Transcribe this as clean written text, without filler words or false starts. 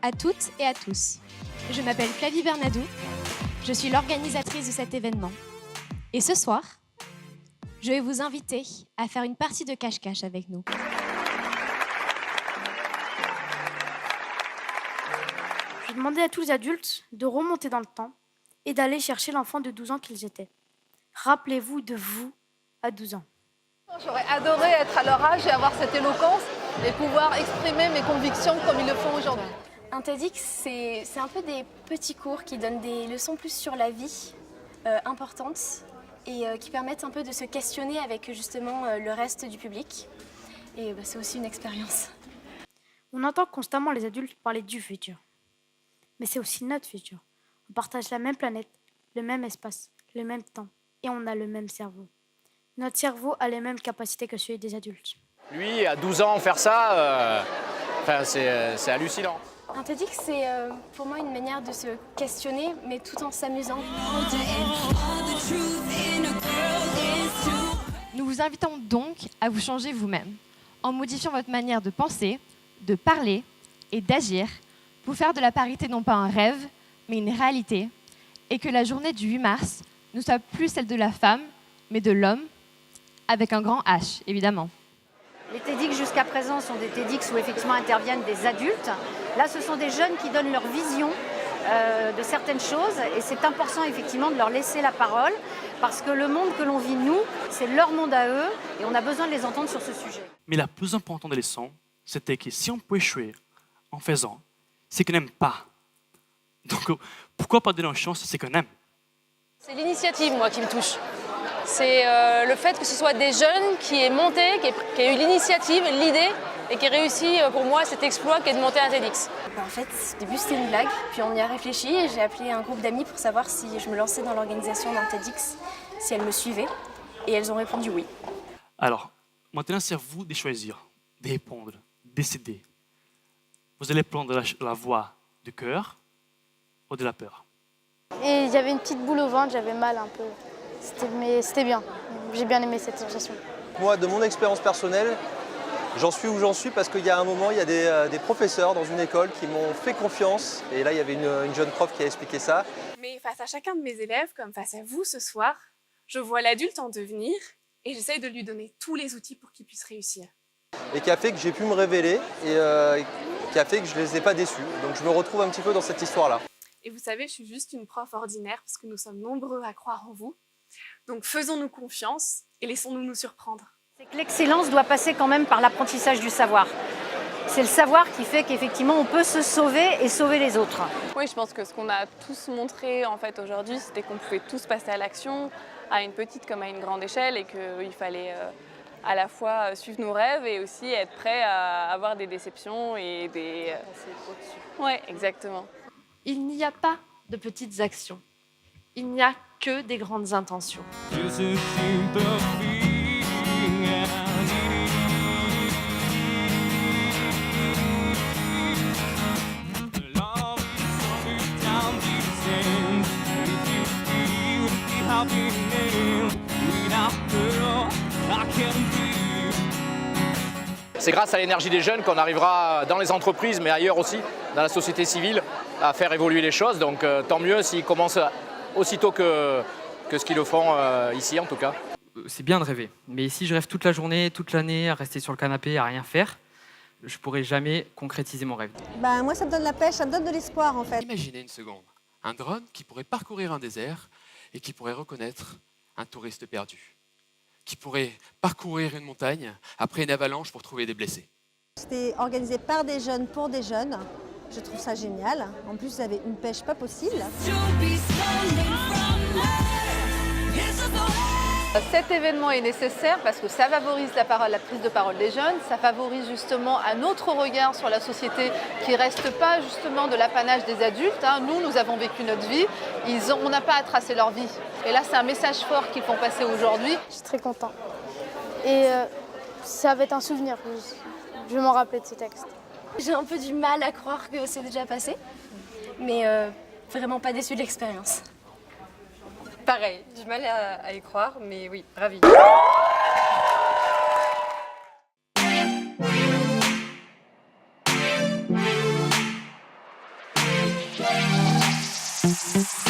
à toutes et à tous. Je m'appelle Flavie Bernadou, je suis l'organisatrice de cet événement. Et ce soir, je vais vous inviter à faire une partie de cache-cache avec nous. Je demandais à tous les adultes de remonter dans le temps et d'aller chercher l'enfant de 12 ans qu'ils étaient. Rappelez-vous de vous à 12 ans. J'aurais adoré être à leur âge et avoir cette éloquence et pouvoir exprimer mes convictions comme ils le font aujourd'hui. Un TEDx, c'est un peu des petits cours qui donnent des leçons plus sur la vie importantes et qui permettent un peu de se questionner avec justement le reste du public. Et c'est aussi une expérience. On entend constamment les adultes parler du futur. Mais c'est aussi notre futur. On partage la même planète, le même espace, le même temps et on a le même cerveau. Notre cerveau a les mêmes capacités que celui des adultes. Lui, à 12 ans, faire ça, c'est hallucinant. Un TEDx, c'est pour moi une manière de se questionner, mais tout en s'amusant. Nous vous invitons donc à vous changer vous-même, en modifiant votre manière de penser, de parler et d'agir, pour faire de la parité non pas un rêve, mais une réalité, et que la journée du 8 mars ne soit plus celle de la femme, mais de l'homme, avec un grand H, évidemment. Les TEDx jusqu'à présent sont des TEDx où effectivement interviennent des adultes. Là, ce sont des jeunes qui donnent leur vision de certaines choses et c'est important effectivement de leur laisser la parole parce que le monde que l'on vit, nous, c'est leur monde à eux et on a besoin de les entendre sur ce sujet. Mais la plus importante des leçons, c'était que si on peut échouer en faisant ce qu'on n'aime pas, donc pourquoi pas donner une chance à ce qu'on aime? C'est l'initiative, moi, qui me touche. C'est le fait que ce soit des jeunes qui aient monté, qui aient eu l'initiative, l'idée, et qui aient réussi pour moi cet exploit qui est de monter un TEDx. En fait, au début c'était une blague, puis on y a réfléchi et j'ai appelé un groupe d'amis pour savoir si je me lançais dans l'organisation d'un TEDx, si elles me suivaient, et elles ont répondu oui. Alors, maintenant c'est à vous de choisir, de répondre, de décider. Vous allez prendre la voie du cœur ou de la peur. Et j'avais une petite boule au ventre, j'avais mal un peu. Mais c'était bien, j'ai bien aimé cette sensation. Moi, de mon expérience personnelle, j'en suis où j'en suis parce qu'il y a un moment, il y a des professeurs dans une école qui m'ont fait confiance. Et là, il y avait une jeune prof qui a expliqué ça. Mais face à chacun de mes élèves, comme face à vous ce soir, je vois l'adulte en devenir et j'essaye de lui donner tous les outils pour qu'il puisse réussir. Et qui a fait que j'ai pu me révéler et qui a fait que je ne les ai pas déçus. Donc je me retrouve un petit peu dans cette histoire-là. Et vous savez, je suis juste une prof ordinaire parce que nous sommes nombreux à croire en vous. Donc faisons-nous confiance et laissons-nous nous surprendre. C'est que l'excellence doit passer quand même par l'apprentissage du savoir. C'est le savoir qui fait qu'effectivement on peut se sauver et sauver les autres. Oui, je pense que ce qu'on a tous montré en fait aujourd'hui, c'était qu'on pouvait tous passer à l'action, à une petite comme à une grande échelle, et qu'il fallait à la fois suivre nos rêves et aussi être prêt à avoir des déceptions et des... Oui, exactement. Il n'y a pas de petites actions. Il n'y a que des grandes intentions. C'est grâce à l'énergie des jeunes qu'on arrivera dans les entreprises, mais ailleurs aussi, dans la société civile, à faire évoluer les choses. Donc tant mieux s'ils commencent aussitôt que ce qu'ils le font ici en tout cas. C'est bien de rêver, mais si je rêve toute la journée, toute l'année, à rester sur le canapé, à rien faire, je ne pourrai jamais concrétiser mon rêve. Moi, ça me donne la pêche, ça me donne de l'espoir en fait. Imaginez une seconde, un drone qui pourrait parcourir un désert et qui pourrait reconnaître un touriste perdu, qui pourrait parcourir une montagne après une avalanche pour trouver des blessés. C'était organisé par des jeunes pour des jeunes. Je trouve ça génial. En plus, vous avez une pêche pas possible. Cet événement est nécessaire parce que ça favorise la prise de parole des jeunes, ça favorise justement un autre regard sur la société qui ne reste pas justement de l'apanage des adultes. Nous avons vécu notre vie, on n'a pas à tracer leur vie. Et là, c'est un message fort qu'ils font passer aujourd'hui. Je suis très content. Et ça va être un souvenir. Je vais m'en rappeler de ce texte. J'ai un peu du mal à croire que c'est déjà passé, mais vraiment pas déçue de l'expérience. Pareil, du mal à y croire, mais oui, ravie. Thank you.